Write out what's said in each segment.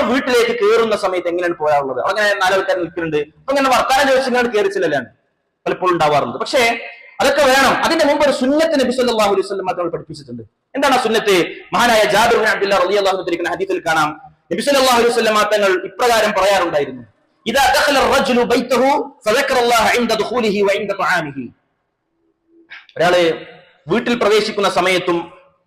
വീട്ടിലേക്ക് കയറുന്ന സമയത്ത് എങ്ങനെയാണ് പോകാറുള്ളത്? അങ്ങനെ നാലാൾക്കാർ നിൽക്കുന്നുണ്ട്, അപ്പൊ ഇങ്ങനെ വർത്താനം ചോദിച്ചിങ്ങനെ കയറിച്ചില്ലാണ് പലപ്പോഴും ഉണ്ടാവാറുണ്ട്. പക്ഷേ അതൊക്കെ വേണം. അതിന്റെ മുമ്പ് ഒരു സുന്നത്ത് നബി സല്ലല്ലാഹു അലൈഹി വസല്ലം തങ്ങൾ പഠിപ്പിച്ചിട്ടുണ്ട്. എന്താണ് ആ സുന്നത്ത്? മഹാനായ ജാബിർ ഇബ്നു അബ്ദുല്ലാഹ് റളിയല്ലാഹു അൻഹു ഉദ്ധരിക്കുന്ന ഹദീസിൽ കാണാം, നബി സല്ലല്ലാഹു അലൈഹി വസല്ലം തങ്ങൾ ഇപ്രകാരം പറയാറുണ്ടായിരുന്നു: ഇദാ ദഖല അർ-റജുലു ബൈതഹു ഫദക്കറല്ലാഹ ഇൻദ ദുഖൂലിഹി വഇൻദ തആമിഹി. ഒരാള് വീട്ടിൽ പ്രവേശിക്കുന്ന സമയത്തും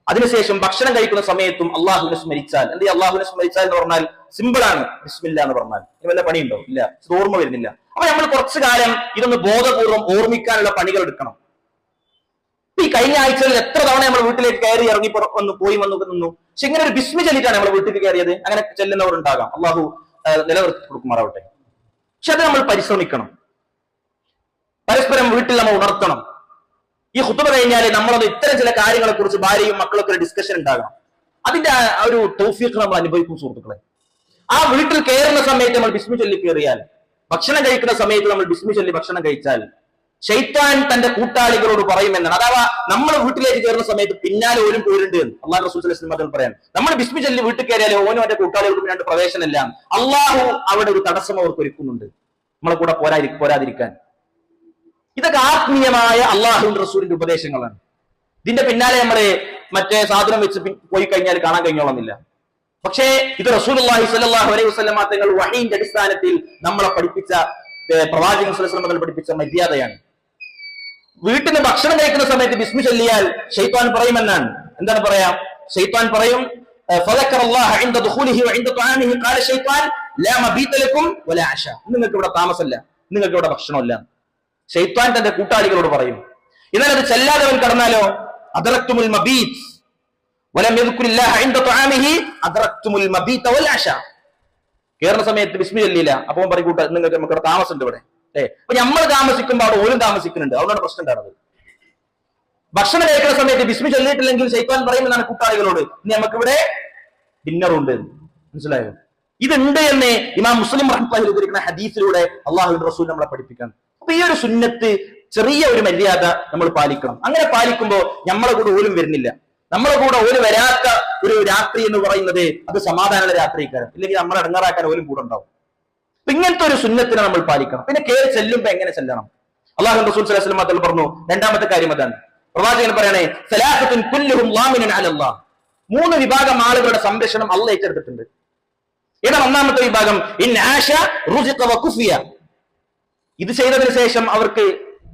അതിനുശേഷം ഭക്ഷണം കഴിക്കുന്ന സമയത്തും അള്ളാഹുവിനെ സ്മരിച്ചാൽ, എന്ത് അള്ളാഹുവിനെ സ്മരിച്ചാൽ എന്ന് പറഞ്ഞാൽ സിമ്പിൾ ആണ്. ബിസ്മില്ലാ എന്ന് പറഞ്ഞാൽ ഇത് വല്ല പണിയുണ്ടോ? ഇല്ല, ഇത് ഓർമ്മ വരുന്നില്ല. അപ്പൊ നമ്മൾ കുറച്ചു കാലം ഇതൊന്ന് ബോധപൂർവ്വം ഓർമ്മിക്കാനുള്ള പണികൾ എടുക്കണം. ഈ കഴിഞ്ഞ ആഴ്ചയിൽ എത്ര തവണ നമ്മൾ വീട്ടിലേക്ക് കയറി ഇറങ്ങി വന്നു, പോയി വന്നു നിന്നു. പക്ഷെ ഇങ്ങനെ ഒരു ബിസ്മി ചൊല്ലിട്ടാണ് നമ്മൾ വീട്ടിലേക്ക് കയറിയത്. അങ്ങനെ ചെല്ലുന്നവരുണ്ടാകാം, അള്ളാഹു നിലനിർത്തി കൊടുക്കുമാറാവട്ടെ. പക്ഷെ അത് നമ്മൾ പരിശ്രമിക്കണം. പരസ്പരം വീട്ടിൽ നമ്മൾ ഉണർത്തണം. ഈ ഖുതുബ കഴിഞ്ഞാൽ നമ്മളത് ഇത്തരം ചില കാര്യങ്ങളെ കുറിച്ച് ഭാര്യയും മക്കളൊക്കെ ഒരു ഡിസ്കഷൻ ഉണ്ടാകണം. അതിന്റെ ഒരു തൗഫീഖ് നമ്മൾ അനുഭവിക്കും സുഹൃത്തുക്കളെ. ആ വീട്ടിൽ കയറുന്ന സമയത്ത് നമ്മൾ ബിസ്മി ചൊല്ലി കയറിയാൽ, ഭക്ഷണം കഴിക്കുന്ന സമയത്ത് നമ്മൾ ബിസ്മി ചൊല്ലി ഭക്ഷണം കഴിച്ചാൽ, ശൈത്താൻ തന്റെ കൂട്ടാളികളോട് പറയുമെന്നാണ്. അഥവാ നമ്മൾ വീട്ടിലേക്ക് കയറുന്ന സമയത്ത് പിന്നാലെ ഓരും പോരുണ്ട് എന്ന് അള്ളാഹു റസൂൽ സ്വല്ലല്ലാഹു അലൈഹി വസല്ലം പറയാൻ. നമ്മൾ ബിസ്മി ചൊല്ലി വീട്ടിൽ കയറിയാൽ ഓനും അവന്റെ കൂട്ടാളികൾക്കും രണ്ട് പ്രവേശനമില്ല. അള്ളാഹു അവിടെ ഒരു തടസ്സം അവർക്ക് ഒരുക്കുന്നുണ്ട്, നമ്മളെ കൂടെ പോരാതിരിക്കാൻ. ഇതൊക്കെ ആത്മീയമായ അള്ളാഹുവിന്റെ റസൂലിന്റെ ഉപദേശങ്ങളാണ്. ഇതിന്റെ പിന്നാലെ നമ്മള് മറ്റേ സാധനം വെച്ച് പോയി കഴിഞ്ഞാൽ കാണാൻ കഴിഞ്ഞോളന്നില്ല. പക്ഷേ ഇത് റസൂലുള്ളാഹി സ്വല്ലല്ലാഹു അലൈഹി വസല്ലം തങ്ങൾ വഹീന്റെ അടിസ്ഥാനത്തിൽ നമ്മളെ പഠിപ്പിച്ച, പ്രവാചകൻ സ്വല്ലല്ലാഹു അലൈഹി വസല്ലം പഠിപ്പിച്ച മര്യാദയാണ്. വീട്ടിൽ നിന്ന് ഭക്ഷണം കഴിക്കുന്ന സമയത്ത് ബിസ്മി ചൊല്ലിയാൽ ശൈത്താൻ പറയുമെന്നാണ്. എന്താണ് പറയാ? ശൈത്താൻ പറയും, നിങ്ങൾക്ക് ഇവിടെ താമസമല്ല, നിങ്ങൾക്ക് ഇവിടെ ഭക്ഷണമല്ല. ശൈത്താൻ തന്റെ കൂട്ടാളികളോട് പറയും. എന്നാൽ അത് ചെല്ലാതെ അവൻ കടന്നാലോ, അദറക്തുമുൽ മബീത് വലം യദ്കുരില്ലാഹ ഇൻദ തആമിഹി അദറക്തുമുൽ മബീത വൽ അശ. കേറുന്ന സമയത്ത് ബിസ്മി ചൊല്ലിയില്ല, അപ്പോൾ പറയും കൂട്ട നിങ്ങൾക്ക് നമുക്ക് ഇവിടെ താമസമുണ്ട് ഇവിടെ. അപ്പൊ നമ്മൾ താമസിക്കുമ്പോൾ അവിടെ ഓരും താമസിക്കുന്നുണ്ട്, അതുകൊണ്ടാണ് പ്രശ്നം ഉണ്ടാകുന്നത്. ഭക്ഷണം കഴിക്കുന്ന സമയത്ത് ബിസ്മി ചൊല്ലിയിട്ടില്ലെങ്കിൽ ശൈത്താൻ പറയുമെന്നാണ് കൂട്ടാളികളോട്, ഇനി നമുക്കിവിടെ ഡിന്നറുണ്ട്. മനസ്സിലായോ? ഇതുണ്ട് എന്ന് ഇമാം മുസ്ലിം റഹ്മത്തുള്ളാഹി ഉദ്ധരിക്കുന്ന ഹദീസിലൂടെ അള്ളാഹുവിന്റെ റസൂൽ നമ്മളെ പഠിപ്പിക്കാൻ. അപ്പൊ ഈ ഒരു സുന്നത്ത്, ചെറിയ ഒരു മര്യാദ നമ്മൾ പാലിക്കണം. അങ്ങനെ പാലിക്കുമ്പോൾ നമ്മളെ കൂടെ ഓലും വരുന്നില്ല. നമ്മളെ കൂടെ ഓല് വരാത്ത ഒരു രാത്രി എന്ന് പറയുന്നത് അത് സമാധാനമുള്ള രാത്രിക്കാരം. ഇല്ലെങ്കിൽ നമ്മളെ ഇടങ്ങാറാക്കാൻ ഓലും കൂടെ ഉണ്ടാവും. അപ്പൊ ഇങ്ങനത്തെ ഒരു സുന്നത്തിനെ നമ്മൾ പാലിക്കണം. പിന്നെ കയറി ചെല്ലുമ്പോ എങ്ങനെ ചെല്ലണം? അള്ളാഹുവിന്റെ റസൂൽ സ്വല്ലല്ലാഹു അലൈഹി വസല്ലം പറഞ്ഞു. രണ്ടാമത്തെ കാര്യം അതാണ്. പ്രവാചകൻ പറയണേ, സലാസത്തുൻ കുല്ലുഹും ളാമിനുൻ അലല്ലാഹ്. 3 വിഭാഗം ആളുകളുടെ സംരക്ഷണം അള്ളാഹ് ഏറ്റെടുത്തിട്ടുണ്ട്. ഏതാണ് ഒന്നാമത്തെ വിഭാഗം? ഇൻ ആശ റുസിഖ വകുഫിയ. ഇത് ചെയ്തതിനു ശേഷം അവർക്ക്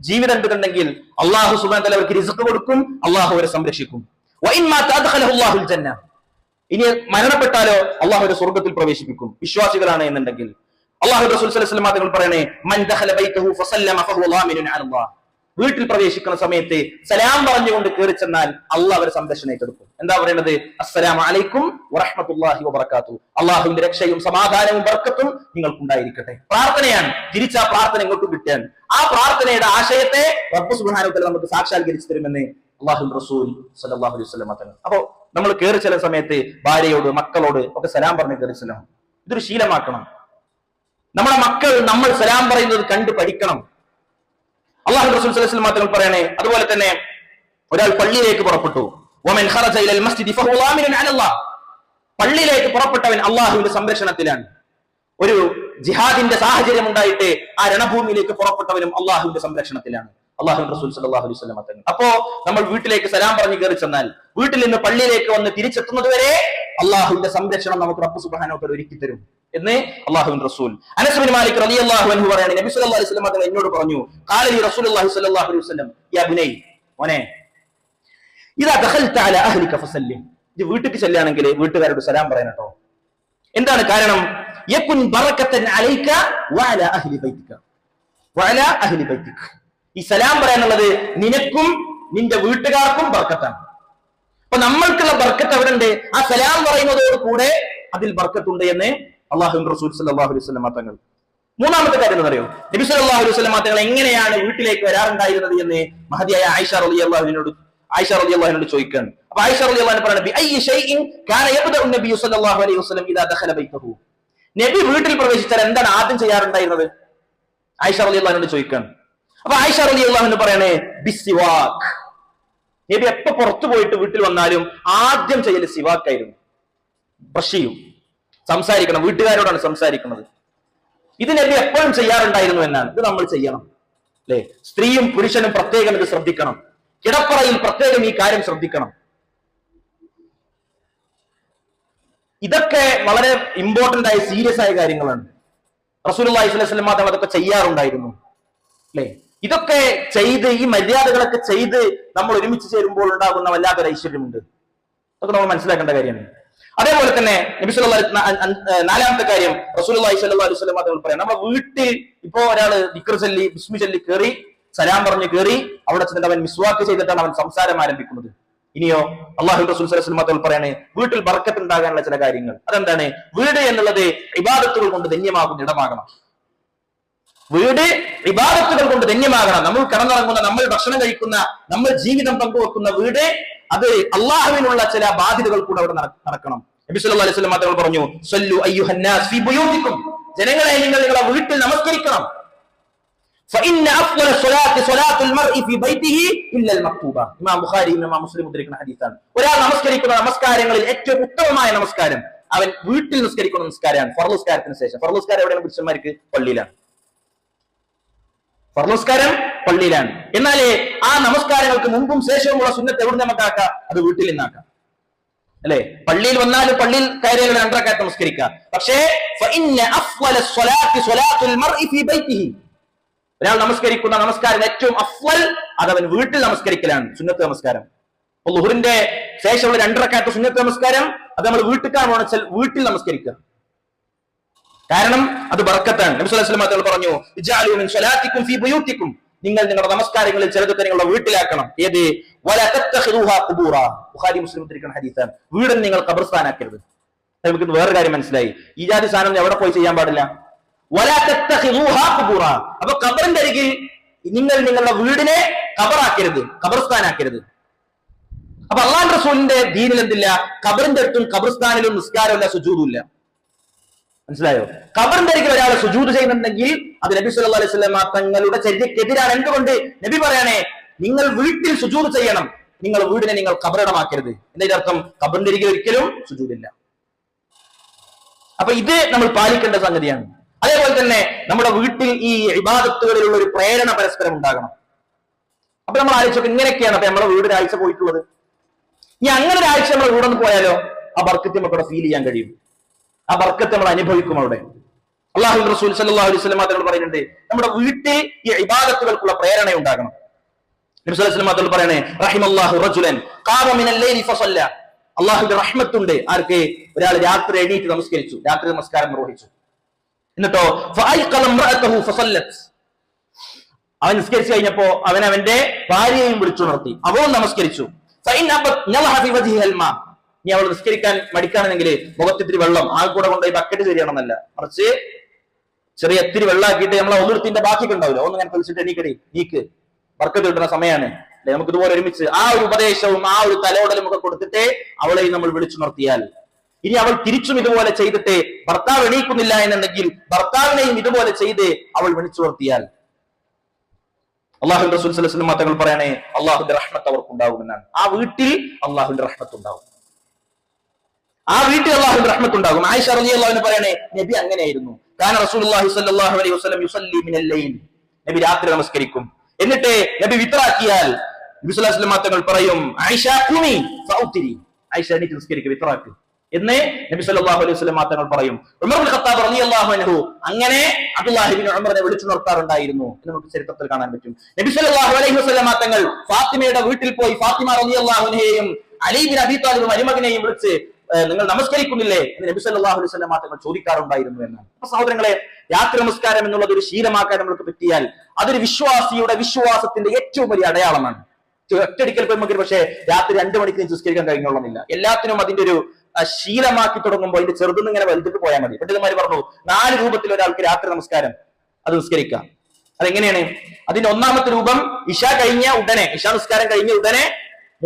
ജീവിതം ഉണ്ടെങ്കിൽ അള്ളാഹു സുബ്ഹാനഹു വ തആല അവർക്ക് റിസ്ക് കൊടുക്കും, അള്ളാഹു അവരെ സംരക്ഷിക്കും. വഇൻ മാത അദ്ഖലഹു അല്ലാഹുൽ ജന്ന. ഇനി മരണപ്പെട്ടാലോ അള്ളാഹു അവരെ സ്വർഗ്ഗത്തിൽ പ്രവേശിപ്പിക്കും, വിശ്വാസികളാണ് എന്നുണ്ടെങ്കിൽ. അള്ളാഹു റസൂൽ സ്വല്ലല്ലാഹു അലൈഹി വസല്ലം തങ്ങൾ പറയണേ, മൻ ദഖല ബൈതഹു ഫസല്ലമ ഫഹുവ ളാമിനുൻ അലല്ലാഹ്. വീട്ടിൽ പ്രവേശിക്കുന്ന സമയത്ത് സലാം പറഞ്ഞുകൊണ്ട് കയറി ചെന്നാൽ അള്ളാഹ് അവരെ സംരക്ഷണം ഏറ്റെടുക്കും. എന്താ പറയുന്നത്? അസ്സലാമു അലൈക്കും വറഹ്മത്തുള്ളാഹി വബറകാതുഹു. അള്ളാഹുവിന്റെ രക്ഷയും സമാധാനവും ബർക്കത്തും നിങ്ങൾക്കുണ്ടായിരിക്കട്ടെ. പ്രാർത്ഥനയാണ്. തിരിച്ചാ പ്രാർത്ഥന ഇങ്ങോട്ടും കിട്ടാൻ. ആ പ്രാർത്ഥനയുടെ ആശയത്തെ റബ്ബ് സുബ്ഹാനഹു വ തആല നമുക്ക് സാക്ഷാത്കരിച്ചു തരുമെന്ന് അള്ളാഹുവിന്റെ റസൂൽ സ്വല്ലല്ലാഹു അലൈഹി വസല്ലം തങ്ങൾ. അപ്പോ നമ്മൾ കയറി ചെല്ലുന്ന സമയത്ത് ഭാര്യയോട് മക്കളോട് ഒക്കെ സലാം പറഞ്ഞ് കയറി ചെല്ലണം. ഇതൊരു ശീലമാക്കണം. നമ്മുടെ മക്കൾ നമ്മൾ സലാം പറയുന്നത് കണ്ടു പഠിക്കണം. അള്ളാഹു റസൂൽ സ്വല്ലല്ലാഹു അലൈഹി വസല്ലം തങ്ങൾ പറയണേ, അതുപോലെ തന്നെ ഒരാൾ പള്ളിയിലേക്ക് പുറപ്പെട്ടു. വമൻ ഖറജ ഇലൽ മസ്ജിദി ഫഹുവ ളാമിനുൻ അലല്ലാഹ്. പള്ളിയിലേക്ക് പുറപ്പെട്ടവൻ അള്ളാഹുവിന്റെ സംരക്ഷണത്തിലാണ്. ഒരു ജിഹാദിന്റെ സാഹചര്യം ഉണ്ടായിട്ട് ആ രണഭൂമിയിലേക്ക് പുറപ്പെട്ടവനും അള്ളാഹുവിന്റെ സംരക്ഷണത്തിലാണ്. അള്ളാഹുവിന്റെ റസൂൽ സ്വല്ലല്ലാഹു അലൈഹി വസല്ലം തങ്ങൾ. അപ്പോ നമ്മൾ വീട്ടിലേക്ക് സലാം പറഞ്ഞ് കയറി ചെന്നാൽ വീട്ടിൽ നിന്ന് പള്ളിയിലേക്ക് വന്ന് തിരിച്ചെത്തുന്നത് വരെ അള്ളാഹുവിന്റെ സംരക്ഷണം നമുക്ക് റബ്ബ് സുബ്ഹാനഹു വ തആല ഒരുക്കി തരും എന്ന് അള്ളാഹുവിന്റെ റസൂൽ. അനസ് ബിൻ മാലിക് റളിയല്ലാഹു അൻഹു പറയാണ്, നബി സല്ലല്ലാഹു അലൈഹി വസല്ലം തങ്ങൾ എന്നോട് പറഞ്ഞു, ഖാല ലി റസൂലുള്ളാഹി സ്വല്ലല്ലാഹു അലൈഹി വസല്ലം, യാ ബുനൈ, മോനെ, ഇദാ ദഖൽത അലാ അഹ്ലിക ഫസല്ലിം. ഇത് വീട്ടിലേക്ക് ചെല്ലുകയാണെങ്കിൽ വീട്ടുകാരോട് സലാം പറയണം കേട്ടോ. എന്താണ് കാരണം? യകുൻ ബറകതൻ അലൈക വഅലാ അഹ്ലി ബൈതിക വഅലാ അഹ്ലി ബൈതിക. ഈ സലാം പറയാനുള്ളത് നിനക്കും നിന്റെ വീട്ടുകാർക്കും ബർക്കത്താണ്. അപ്പൊ നമ്മൾക്കുള്ള ബർക്കത്ത് അവിടെ ഉണ്ട്. ആ സലാം പറയുന്നതോട് കൂടെ അതിൽ ബർക്കത്തുണ്ട് എന്ന് അള്ളാഹുവിന്റെ റസൂൽ സ്വല്ലല്ലാഹു അലൈഹി വസല്ലം തങ്ങൾ. മൂന്നാമത്തെ കാര്യം എന്ന് പറയും, നബി സല്ലല്ലാഹു അലൈഹി വസല്ലം തങ്ങൾ എങ്ങനെയാണ് വീട്ടിലേക്ക് വരാറുണ്ടായിരുന്നത് എന്ന് മഹദിയായ ആയിഷ റളിയല്ലാഹു അൻഹയോട് ചോദിക്കുകയാണ്. അപ്പൊ ആയിഷ റളിയല്ലാഹു അൻഹ പറയുന്നത്, ബിഅയ്യി ശൈഇൻ കാന യബ്ദഉ നബി സല്ലല്ലാഹു അലൈഹി വസല്ലം ഇദാ ദഖല ബൈതഹു. നബി വീട്ടിൽ പ്രവേശിച്ചാൽ എന്താണ് ആദ്യം ചെയ്യാറുണ്ടായിരുന്നത്? ആയിഷ റളിയല്ലാഹു അൻഹയോട് ചോദിക്കുകയാണ്. അപ്പൊ ആയിഷ റളിയല്ലാഹു അൻഹ പറയണേ, ബിസ്സിവാക്ക്. നബി എപ്പോ പുറത്തു പോയിട്ട് വീട്ടിൽ വന്നാലും ആദ്യം ചെയ്യൽ സിവാക്കായിരുന്നു, ബ്രഷ് ചെയ്യും. സംസാരിക്കണം, വീട്ടുകാരോടാണ് സംസാരിക്കുന്നത്. ഇത് നബി എപ്പോഴും ചെയ്യാറുണ്ടായിരുന്നു എന്നാണ്. ഇത് നമ്മൾ ചെയ്യണം അല്ലെ? സ്ത്രീയും പുരുഷനും പ്രത്യേകം ഇത് ശ്രദ്ധിക്കണം. കിടപ്പറയിൽ പ്രത്യേകം ഈ കാര്യം ശ്രദ്ധിക്കണം. ഇതൊക്കെ വളരെ ഇമ്പോർട്ടന്റ് ആയ സീരിയസ് ആയ കാര്യങ്ങളാണ്. റസൂലുള്ളാഹി സ്വല്ലല്ലാഹു അലൈഹി വസല്ലം അതൊക്കെ ചെയ്യാറുണ്ടായിരുന്നു അല്ലെ? ഇതൊക്കെ ചെയ്ത്, ഈ മര്യാദകളൊക്കെ ചെയ്ത് നമ്മൾ ഒരുമിച്ച് ചേരുമ്പോൾ ഉണ്ടാകുന്ന വല്ലാത്തൊരു ഐശ്വര്യമുണ്ട്. അതൊക്കെ നമ്മൾ മനസ്സിലാക്കേണ്ട കാര്യമാണ്. അതേപോലെ തന്നെ നബി സല്ലല്ലാഹു അലൈഹി നാലാമത്തെ കാര്യം റസൂലുള്ളാഹി സ്വല്ലല്ലാഹു അലൈഹി വസല്ലം തങ്ങൾ പറയാം, നമ്മുടെ വീട്ടിൽ ഇപ്പോ ഒരാള് ദിക്ർ ചൊല്ലി ബിസ്മി ചൊല്ലി കയറി, സലാം പറഞ്ഞ് കയറി, അവിടെ ചെന്നിട്ട് അവൻ മിസ്വാക്ക് ചെയ്തിട്ടാണ് അവൻ സംസാരം ആരംഭിക്കുന്നത്. ഇനിയോ അല്ലാഹു റസൂൽ സ്വല്ലല്ലാഹു അലൈഹി വസല്ലം തങ്ങൾ പറയാണ്, വീട്ടിൽ ബർക്കത്ത് ഉണ്ടാകാനുള്ള ചില കാര്യങ്ങൾ. അതെന്താണ്? വീട് എന്നുള്ളത് ഇബാദത്തുകൾ കൊണ്ട് ധന്യമാകുന്ന ഇടമാകണം. വീട് ഇബാദത്തുകൾ കൊണ്ട് ധന്യമാകണം. നമ്മൾ കിടന്നിറങ്ങുന്ന, നമ്മൾ ഭക്ഷണം കഴിക്കുന്ന, നമ്മൾ ജീവിതം പങ്കുവെക്കുന്ന വീട്, അത് അള്ളാഹുവിനുള്ള ചില ബാധ്യതകൾ കൂടെ അവിടെ നടക്കണം. നബി സല്ലല്ലാഹു അലൈഹി വസല്ലം തങ്ങൾ പറഞ്ഞു, സല്ലു അയ്യുഹന്നാസ് ഫീ ബുയൂതികും, ജനങ്ങളെ നിങ്ങൾ നിങ്ങളുടെ വീട്ടിൽ നമസ്കരിക്കണം. ഫഇന്ന അഫ്ളല സ്വലാത്തി സ്വലാത്തുൽ മർഇ ഫീ ബൈതിഹി ഇല്ലൽ മക്തൂബ. ഇമാം ബുഖാരി ഇമാം മുസ്ലിം ഉദ്ധരിക്കുന്ന ഹദീസാണ്. ഒരാൾ നമസ്കരിക്കുന്ന നമസ്കാരങ്ങളിൽ ഏറ്റവും ഉത്തമമായ നമസ്കാരം അവൻ വീട്ടിൽ നിസ്കരിക്കുന്ന നമസ്കാരമാണ്. ഫർള് നിസ്കാരത്തിന് ശേഷം. ഫർള് നിസ്കാരം എവിടെയാണ്? പുരുഷന്മാർക്ക് പള്ളിയിലാണ്. ഫർള് നിസ്കാരം പള്ളിയിലാണ്. എന്നാലേ ആ നമസ്കാരങ്ങൾക്ക് മുമ്പും ശേഷവുമുള്ള സുന്നത്ത് എവിടെ നമുക്കാക്കാം? അത് വീട്ടിൽ നിന്നാക്കാം അല്ലെ? പള്ളിയിൽ വന്നാലും പള്ളിയിൽ കയറിയാൽ 2 റക്അത്ത് നമസ്കരിക്കാം. പക്ഷേ ഒരാൾ നമസ്കരിക്കുന്ന നമസ്കാരം ഏറ്റവും അഫ്ളൽ അതവൻ വീട്ടിൽ നമസ്കരിക്കലാണ്, സുന്നത്ത് നമസ്കാരം. ളുഹറിന്റെ ശേഷമുള്ള 2 റക്അത്ത് സുന്നത്ത് നമസ്കാരം അത് നമ്മൾ വീട്ടുകാരാണെന്ന് വെച്ചാൽ വീട്ടിൽ നമസ്കരിക്കുക. കാരണം അത് ബർക്കത്താണ്. നബി സല്ലല്ലാഹു അലൈഹി വസല്ലം തങ്ങൾ പറഞ്ഞു, ഇജഅലു മിൻ സ്വലാത്തികും ഫീ ബുയൂതികും, നിങ്ങൾ നിങ്ങളുടെ നമസ്കാരങ്ങളിൽ ചിലതൊക്കെ നിങ്ങളുടെ വീട്ടിലാക്കണം. ഏത്? വലാ തത്തഖിദൂഹാ ഖുബൂറ. ബുഖാരി മുസ്ലിം ഉദ്ധരിക്കുന്ന ഹദീസാണ്. വീടും നിങ്ങൾ ഖബർസ്ഥാനാക്കരുത്. നമുക്ക് വേറെ കാര്യം മനസ്സിലായി. ഈ ജാതി സാധനം എവിടെ പോയി ചെയ്യാൻ പാടില്ല? വലാ തത്തഖിദൂഹാ ഖുബൂറ. അപ്പൊ ഖബറിന്റെ അരികിൽ നിങ്ങൾ നിങ്ങളുടെ വീടിനെ ഖബറാക്കരുത്, ഖബർസ്ഥാനാക്കരുത്. അപ്പൊ അല്ലാഹു റസൂലിന്റെ ദീനിൽ എന്തില്ല? ഖബറിന്റെ അടുത്തും ഖബർസ്ഥാനിലും നിസ്കാരമില്ല, സുജൂദില്ല. മനസ്സിലായോ? ഖബറിന്റെ അരികിൽ ഒരാൾ സുജൂദ് ചെയ്യുന്നുണ്ടെങ്കിൽ അത് നബി സല്ലല്ലാഹു അലൈഹി വസല്ലം തങ്ങളുടെ ചര്യക്കെതിരാണ്. എന്തുകൊണ്ട്? നബി പറയണേ, നിങ്ങൾ വീട്ടിൽ സുജൂദ് ചെയ്യണം, നിങ്ങൾ വീടിനെ നിങ്ങൾ ഖബറിടമാക്കരുത്. എന്നതിന്റെ അർത്ഥം ഖബറിന്റെ അരികിൽ ഒരിക്കലും സുജൂദില്ല. അപ്പൊ ഇത് നമ്മൾ പാലിക്കേണ്ട സംഗതിയാണ്. അതേപോലെ തന്നെ നമ്മുടെ വീട്ടിൽ ഈ ഇബാദത്തുകളിലുള്ള ഒരു പ്രേരണ പരസ്പരം ഉണ്ടാകണം. അപ്പൊ നമ്മൾ ആലോചിച്ചപ്പോൾ ഇങ്ങനെയൊക്കെയാണ് അപ്പൊ നമ്മുടെ വീട് ഒരാഴ്ച പോയിട്ടുള്ളത്. ഇനി അങ്ങനെ ഒരാഴ്ച നമ്മുടെ വീട് ഒന്ന് പോയാലോ ആ ബർക്കത്ത് നമുക്ക് ഫീൽ ചെയ്യാൻ കഴിയും. ആ ബർക്കത്ത് നമ്മൾ അനുഭവിക്കും. അവിടെ അല്ലാഹു റസൂൽ സല്ലല്ലാഹു അലൈഹി വസല്ലം തങ്ങൾ പറയുന്നുണ്ട്, നമ്മുടെ വീട്ടിൽ ഈ ഇബാദത്തുകൾക്കുള്ള പ്രേരണ ഉണ്ടാകണം. നബി സല്ലല്ലാഹു അലൈഹി വസല്ലം തങ്ങൾ പറയണേ, റഹിമല്ലാഹു റജുലൻ ഖാമ മിനൽ ലൈലി ഫസല്ല. അല്ലാഹുവിന്റെ റഹ്മത്തുണ്ട് ആർക്ക്? ഒരാൾ രാത്രി എണീറ്റ് നമസ്കരിച്ചു, രാത്രി നമസ്കാരം നിർവഹിച്ചു. എന്നിട്ടോ ഫഅയ്ഖല ഇംറഅതഹു ഫസല്ലത്. അവൻ നിസ്കരിച്ചു കഴിഞ്ഞപ്പോ അവൻ അവന്റെ ഭാര്യയെയും വിളിച്ചുണർത്തി, അവളും നമസ്കരിച്ചു. ഫഇൻ അബത് നളഹ ഫി വജ്ഹിൽ മാ. ഇനി അവൾ നിസ്കരിക്കാൻ മടിക്കുകയാണെങ്കിൽ മുഖത്തിത്തിരി വെള്ളം ആ കൂടെ കൊണ്ടുപോയി ബക്കറ്റ് ശരിയാണെന്നല്ല, മറിച്ച് ചെറിയ ഇത്തിരി വെള്ളമാക്കിയിട്ട് നമ്മളെ ഒന്നുത്തിന്റെ ബാക്കിയൊക്കെ ഉണ്ടാവില്ല, ഒന്നിങ്ങനെ തെളിച്ചിട്ട് എണീക്കടി, നീക്ക്, ബർക്കത്ത് കിട്ടുന്ന സമയമാണ് അല്ലെ? നമുക്ക് ഇതുപോലെ ഒരുമിച്ച് ആ ഒരു ഉപദേശവും ആ ഒരു തലോടലും ഒക്കെ കൊടുത്തിട്ട് അവളെയും നമ്മൾ വിളിച്ചു നിർത്തിയാൽ, ഇനി അവൾ തിരിച്ചും ഇതുപോലെ ചെയ്തിട്ട് ഭർത്താവ് എണീക്കുന്നില്ല എന്നുണ്ടെങ്കിൽ ഭർത്താവിനെയും ഇതുപോലെ ചെയ്ത് അവൾ വിളിച്ചു നിർത്തിയാൽ അല്ലാഹുവിന്റെ റസൂൽ സല്ലല്ലാഹു അലൈഹി വസല്ലം തങ്ങൾ പറയണേ, അള്ളാഹുവിന്റെ റഹ്മത്ത് അവർക്കുണ്ടാകുമെന്നാണ്. ആ വീട്ടിൽ അള്ളാഹുവിന്റെ റഹ്മത്ത് ഉണ്ടാകും. ആ വീട്ടിൽ അള്ളാഹുവിന്റെ റഹ്മത്ത് ഉണ്ടാകും. ആയിഷ റളിയല്ലാഹു അൻഹ പറയണേ, നബി അങ്ങനെയായിരുന്നു. കാന റസൂലുള്ളാഹി സ്വല്ലല്ലാഹു അലൈഹി വസല്ലം യുസല്ലി മിനൽ ലൈൽ. നബി രാത്രി നമസ്കരിക്കും. എന്നിട്ട് നബി വിത്റാക്കിയാൽ നബി സല്ലല്ലാഹു അലൈഹി വസല്ലം തങ്ങൾ പറയും, ആയിഷ ഖുമി ഫൗതിരി, ആയിഷ എണീറ്റ് നിസ്കരിക്കുക, വിത്റാക്ക് എന്ന് നബി സല്ലല്ലാഹു അലൈഹി വസല്ലം തങ്ങൾ പറയും. ഉമർ ഇബ്നു ഖത്താബ് റളിയല്ലാഹു അൻഹു അങ്ങനെ അബ്ദുല്ലാഹി ഇബ്നു ഉമറിനെ വിളിച്ചു നിർത്താറുണ്ടായിരുന്നു എന്ന് നമുക്ക് ചരിത്രത്തിൽ കാണാൻ പറ്റും. നബി സല്ലല്ലാഹു അലൈഹി വസല്ലം തങ്ങൾ ഫാത്തിമയുടെ വീട്ടിൽ പോയി ഫാത്തിമ റളിയല്ലാഹു അൻഹയെയും അലി ഇബ്നു അബീ താലിബ് മരുമകനെയും വിളിച്ച് നിങ്ങൾ നമസ്കരിക്കുന്നില്ലേ എന്ന് നബി സല്ലല്ലാഹു അലൈഹി വസല്ലം തങ്ങൾ ചോദിക്കാറുണ്ടായിരുന്നു എന്നാണ്. അപ്പൊ സഹോദരങ്ങളെ, രാത്രി നമസ്കാരം എന്നുള്ളത് ഒരു ശീലമാക്കാൻ നമ്മൾക്ക് പറ്റിയാൽ അതൊരു വിശ്വാസിയുടെ വിശ്വാസത്തിന്റെ ഏറ്റവും വലിയ അടയാളമാണ്. ഒറ്റടിക്കൽ പോയി നമുക്ക് പക്ഷേ രാത്രി 2 മണിക്ക് നിസ്കരിക്കാൻ കഴിഞ്ഞോളുന്നില്ല. എല്ലാത്തിനും അതിന്റെ ഒരു ശീലമാക്കി തുടങ്ങുമ്പോൾ അതിന്റെ ചെറുതുനിന്ന് ഇങ്ങനെ വലുതിട്ട് പോയാൽ മതി. പണ്ഡിതന്മാര് പറഞ്ഞു 4 രൂപത്തിൽ ഒരാൾക്ക് രാത്രി നമസ്കാരം അത് നിസ്കരിക്കാം. അതെങ്ങനെയാണ്? അതിന്റെ ഒന്നാമത്തെ രൂപം ഇശാ നിസ്കാരം കഴിഞ്ഞ ഉടനെ